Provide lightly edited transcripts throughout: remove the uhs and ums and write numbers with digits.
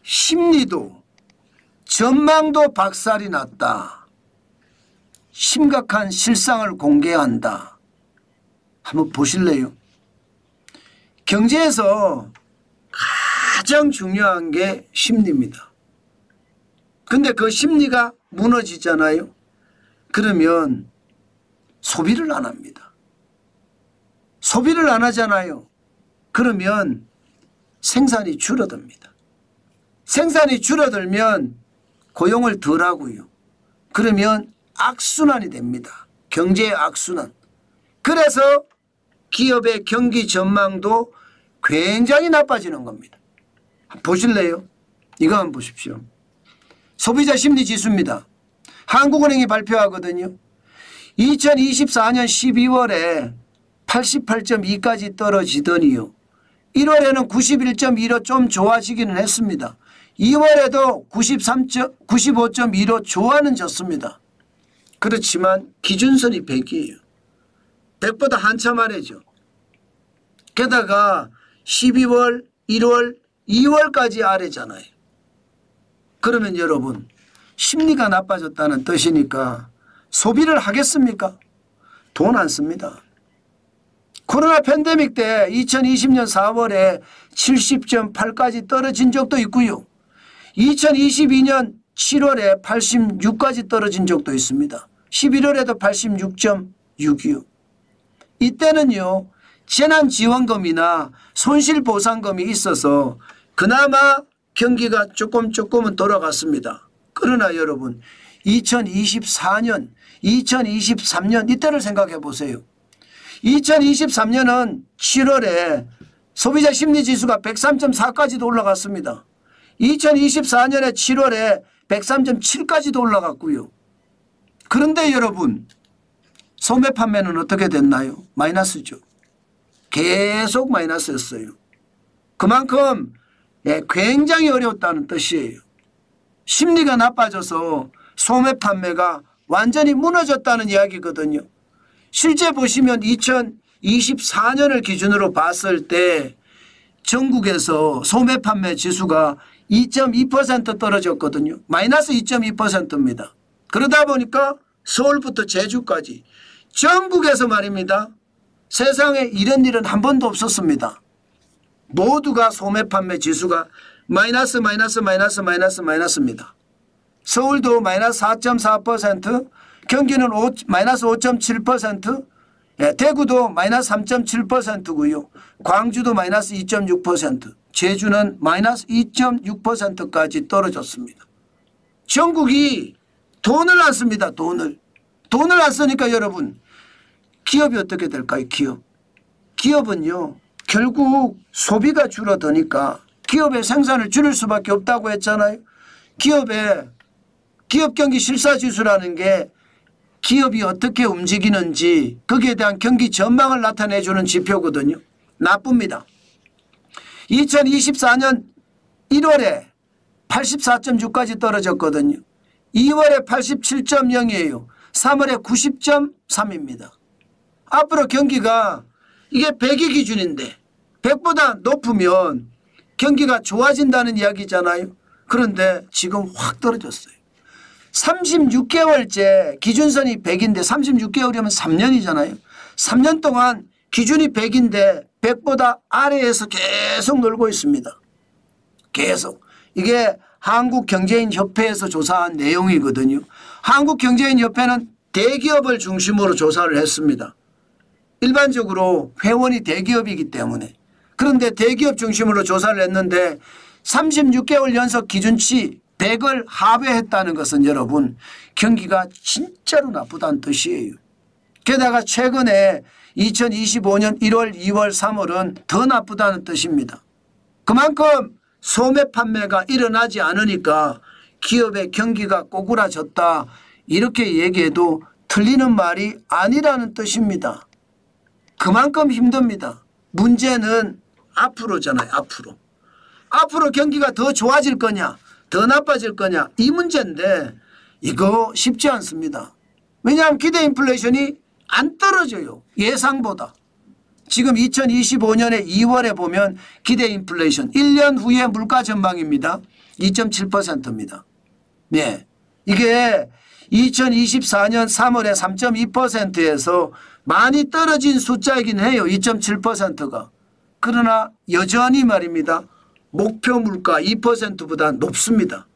심리도 전망도 박살이 났다. 심각한 실상을 공개한다. 한번 보실래요? 경제에서 가장 중요한 게 심리입니다. 근데 그 심리가 무너지잖아요. 그러면 소비를 안 합니다. 소비를 안 하잖아요. 그러면 생산이 줄어듭니다. 생산이 줄어들면 고용을 덜 하고요. 그러면 악순환이 됩니다. 경제의 악순환. 그래서 기업의 경기 전망도 굉장히 나빠지는 겁니다. 보실래요? 이거 한번 보십시오. 소비자 심리 지수입니다. 한국은행이 발표하거든요. 2024년 12월에 88.2까지 떨어지더니요. 1월에는 91.2로 좀 좋아지기는 했습니다. 2월에도 95.2로 좋아는 졌습니다. 그렇지만 기준선이 100이에요. 100보다 한참 아래죠. 게다가 12월, 1월, 2월까지 아래잖아요. 그러면 여러분 심리가 나빠졌다는 뜻이니까 소비를 하겠습니까? 돈 안 씁니다. 코로나 팬데믹 때 2020년 4월에 70.8까지 떨어진 적도 있고요. 2022년 7월에 86까지 떨어진 적도 있습니다. 11월에도 86.6이요. 이때는요. 재난지원금이나 손실보상금이 있어서 그나마 경기가 조금은 돌아갔습니다. 그러나 여러분 2024년 2023년 이때를 생각해 보세요. 2023년은 7월에 소비자 심리지수가 103.4까지도 올라갔습니다. 2024년에 7월에 103.7까지도 올라갔고요. 그런데 여러분 소매 판매는 어떻게 됐나요? 마이너스죠. 계속 마이너스였어요. 그만큼 굉장히 어려웠다는 뜻이에요. 심리가 나빠져서 소매 판매가 완전히 무너졌다는 이야기거든요. 실제 보시면 2024년을 기준으로 봤을 때 전국에서 소매 판매 지수가 2.2% 떨어졌거든요. 마이너스 2.2%입니다. 그러다 보니까 서울부터 제주까지 전국에서 말입니다. 세상에 이런 일은 한 번도 없었습니다. 모두가 소매 판매 지수가 마이너스입니다. 서울도 마이너스 4.4%, 경기는 마이너스 5.7%, 대구도 마이너스 3.7%고요. 광주도 마이너스 2.6%, 제주는 마이너스 2.6%까지 떨어졌습니다. 전국이 돈을 안 씁니다. 돈을 안 쓰니까 여러분 기업이 어떻게 될까요? 기업은요. 결국 소비가 줄어드니까 기업의 생산을 줄일 수밖에 없다고 했잖아요. 기업 경기 실사지수라는 게 기업이 어떻게 움직이는지 거기에 대한 경기 전망을 나타내주는 지표거든요. 나쁩니다. 2024년 1월에 84.6까지 떨어졌거든요. 2월에 87.0이에요. 3월에 90.3입니다. 앞으로 경기가 이게 100이 기준인데 100보다 높으면 경기가 좋아진다는 이야기잖아요. 그런데 지금 확 떨어졌어요. 36개월째 기준선이 100인데 36개월이면 3년이잖아요. 3년 동안 기준이 100인데 100보다 아래에서 계속 놀고 있습니다. 계속. 이게 한국경제인협회에서 조사한 내용이거든요. 한국경제인협회는 대기업을 중심으로 조사를 했습니다. 일반적으로 회원이 대기업이기 때문에. 그런데 대기업 중심으로 조사를 했는데 36개월 연속 기준치 100을 하회했다는 것은 여러분 경기가 진짜로 나쁘다는 뜻이에요. 게다가 최근에 2025년 1월, 2월, 3월은 더 나쁘다는 뜻입니다. 그만큼 소매 판매가 일어나지 않으니까 기업의 경기가 꼬꾸라졌다 이렇게 얘기해도 틀리는 말이 아니라는 뜻입니다. 그만큼 힘듭니다. 문제는 앞으로잖아요. 앞으로 경기가 더 좋아질 거냐 더 나빠질 거냐 이 문제인데 이거 쉽지 않습니다. 왜냐하면 기대 인플레이션이 안 떨어져요. 예상보다. 지금 2025년에 2월에 보면 기대 인플레이션 1년 후에 물가 전망입니다. 2.7%입니다. 네. 이게 2024년 3월에 3.2%에서 많이 떨어진 숫자이긴 해요. 2.7%가. 그러나 여전히 말입니다. 목표 물가 2%보다 높습니다.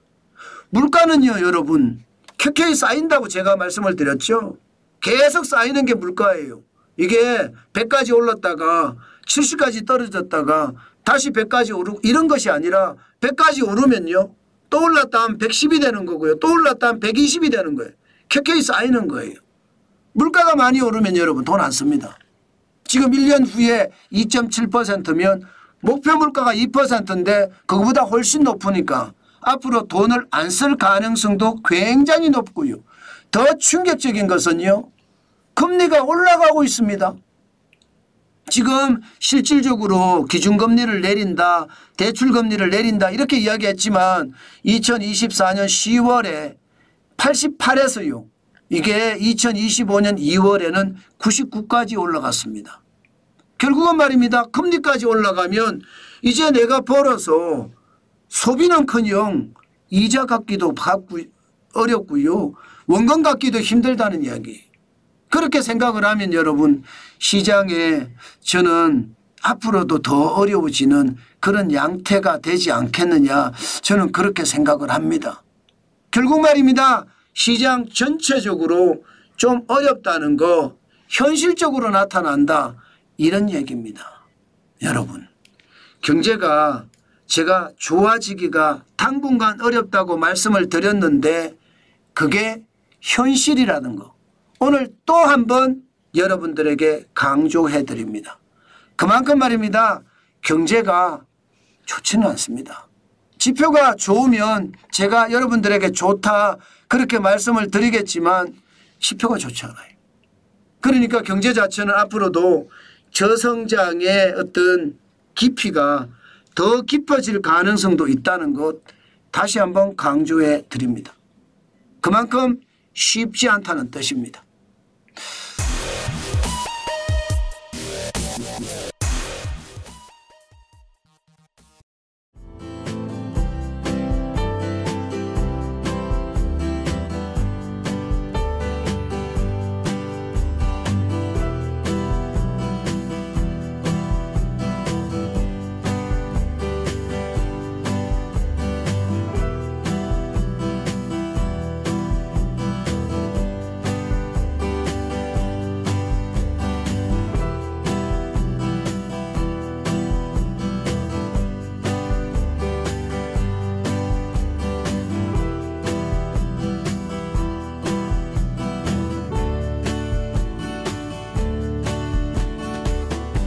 물가는요 여러분 켜켜이 쌓인다고 제가 말씀을 드렸죠. 계속 쌓이는 게 물가예요. 이게 100까지 올랐다가 70까지 떨어졌다가 다시 100까지 오르고 이런 것이 아니라 100까지 오르면요. 또 올랐다 하면 110이 되는 거고요. 또 올랐다 하면 120이 되는 거예요. 켜켜이 쌓이는 거예요. 물가가 많이 오르면 여러분 돈 안 씁니다. 지금 1년 후에 2.7%면 목표 물가가 2%인데 그거보다 훨씬 높으니까 앞으로 돈을 안 쓸 가능성도 굉장히 높고요. 더 충격적인 것은요. 금리가 올라가고 있습니다. 지금 실질적으로 기준금리를 내린다, 대출금리를 내린다 이렇게 이야기했지만 2024년 10월에 88에서요. 이게 2025년 2월에는 99까지 올라갔습니다. 결국은 말입니다. 금리까지 올라가면 이제 내가 벌어서 소비는커녕 이자 갚기도 어렵고요. 원금 갚기도 힘들다는 이야기. 그렇게 생각을 하면 여러분 시장에 저는 앞으로도 더 어려워지는 그런 양태가 되지 않겠느냐 저는 그렇게 생각을 합니다. 결국 말입니다. 시장 전체적으로 좀 어렵다는 거 현실적으로 나타난다 이런 얘기입니다. 여러분 경제가 제가 좋아지기가 당분간 어렵다고 말씀을 드렸는데 그게 현실이라는 거 오늘 또 한 번 여러분들에게 강조해 드립니다. 그만큼 말입니다. 경제가 좋지는 않습니다. 지표가 좋으면 제가 여러분들에게 좋다 그렇게 말씀을 드리겠지만 지표가 좋지 않아요. 그러니까 경제 자체는 앞으로도 저성장의 어떤 깊이가 더 깊어질 가능성도 있다는 것 다시 한번 강조해 드립니다. 그만큼 쉽지 않다는 뜻입니다.